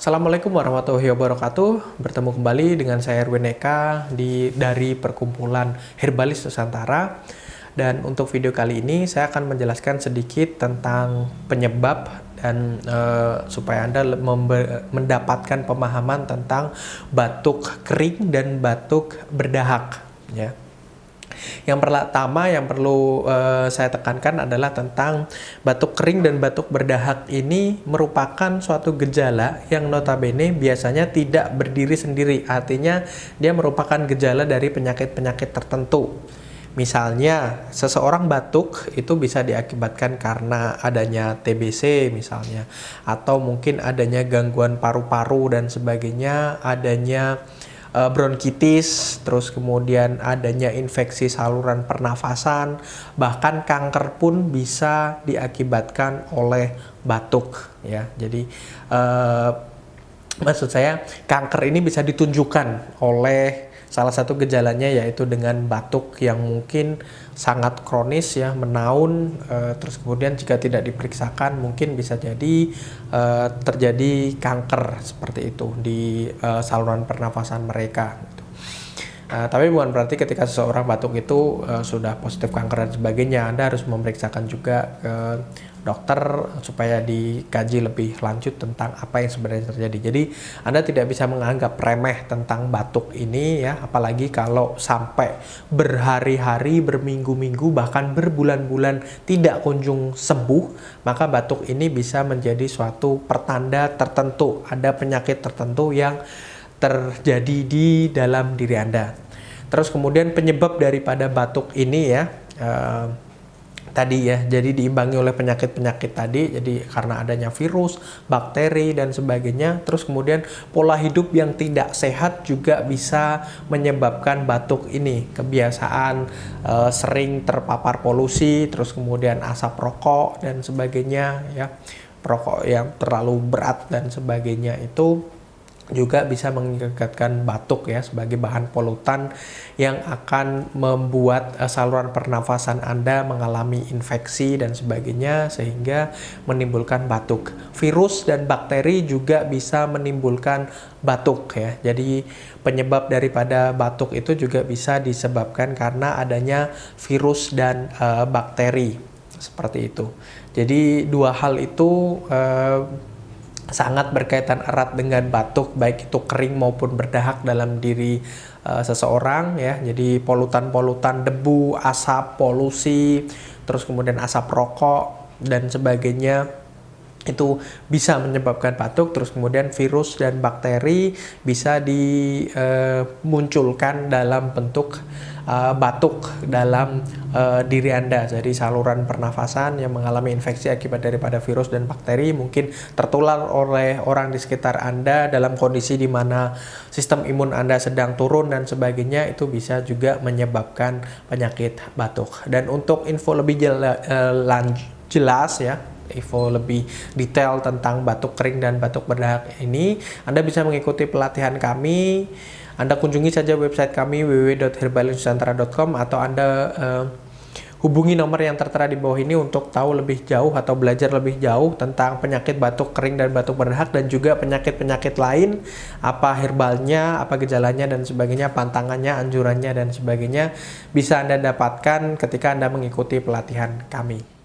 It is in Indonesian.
Assalamualaikum warahmatullahi wabarakatuh. Bertemu kembali dengan saya Erwin Eka dari Perkumpulan Herbalis Nusantara. Dan untuk video kali ini saya akan menjelaskan sedikit tentang penyebab dan supaya Anda mendapatkan pemahaman tentang batuk kering dan batuk berdahak, ya. Yang pertama yang perlu saya tekankan adalah tentang batuk kering dan batuk berdahak ini merupakan suatu gejala yang notabene biasanya tidak berdiri sendiri. Artinya dia merupakan gejala dari penyakit-penyakit tertentu. Misalnya seseorang batuk itu bisa diakibatkan karena adanya TBC misalnya, atau mungkin adanya gangguan paru-paru dan sebagainya, adanya bronkitis, terus kemudian adanya infeksi saluran pernafasan, bahkan kanker pun bisa diakibatkan oleh batuk, ya. Jadi maksud saya kanker ini bisa ditunjukkan oleh salah satu gejalanya yaitu dengan batuk yang mungkin sangat kronis, ya, menaun, terus kemudian jika tidak diperiksakan mungkin bisa jadi terjadi kanker seperti itu di saluran pernafasan mereka. Tapi bukan berarti ketika seseorang batuk itu sudah positif kanker dan sebagainya. Anda harus memeriksakan juga ke dokter supaya dikaji lebih lanjut tentang apa yang sebenarnya terjadi. Jadi Anda tidak bisa menganggap remeh tentang batuk ini, ya, apalagi kalau sampai berhari-hari, berminggu-minggu, bahkan berbulan-bulan tidak kunjung sembuh, maka batuk ini bisa menjadi suatu pertanda tertentu, ada penyakit tertentu yang terjadi di dalam diri Anda. Terus kemudian penyebab daripada batuk ini, ya, tadi, ya, jadi diimbangi oleh penyakit-penyakit tadi, jadi karena adanya virus, bakteri dan sebagainya. Terus kemudian pola hidup yang tidak sehat juga bisa menyebabkan batuk ini. Kebiasaan sering terpapar polusi, terus kemudian asap rokok dan sebagainya, ya, rokok yang terlalu berat dan sebagainya itu juga bisa mengakibatkan batuk, ya, sebagai bahan polutan yang akan membuat saluran pernafasan Anda mengalami infeksi dan sebagainya sehingga menimbulkan batuk. Virus dan bakteri juga bisa menimbulkan batuk, ya. Jadi penyebab daripada batuk itu juga bisa disebabkan karena adanya virus dan bakteri seperti itu. Jadi dua hal itu sangat berkaitan erat dengan batuk, baik itu kering maupun berdahak dalam diri seseorang, ya. Jadi polutan-polutan debu, asap, polusi, terus kemudian asap rokok dan sebagainya itu bisa menyebabkan batuk. Terus kemudian virus dan bakteri bisa dimunculkan dalam bentuk batuk dalam diri Anda. Jadi saluran pernafasan yang mengalami infeksi akibat daripada virus dan bakteri mungkin tertular oleh orang di sekitar Anda dalam kondisi di mana sistem imun Anda sedang turun dan sebagainya, itu bisa juga menyebabkan penyakit batuk. Dan untuk info lebih jelas, ya, info lebih detail tentang batuk kering dan batuk berdahak ini, Anda bisa mengikuti pelatihan kami. Anda kunjungi saja website kami www.herbalisnusantara.com atau Anda hubungi nomor yang tertera di bawah ini untuk tahu lebih jauh atau belajar lebih jauh tentang penyakit batuk kering dan batuk berdahak dan juga penyakit-penyakit lain, apa herbalnya, apa gejalanya dan sebagainya, pantangannya, anjurannya dan sebagainya bisa Anda dapatkan ketika Anda mengikuti pelatihan kami.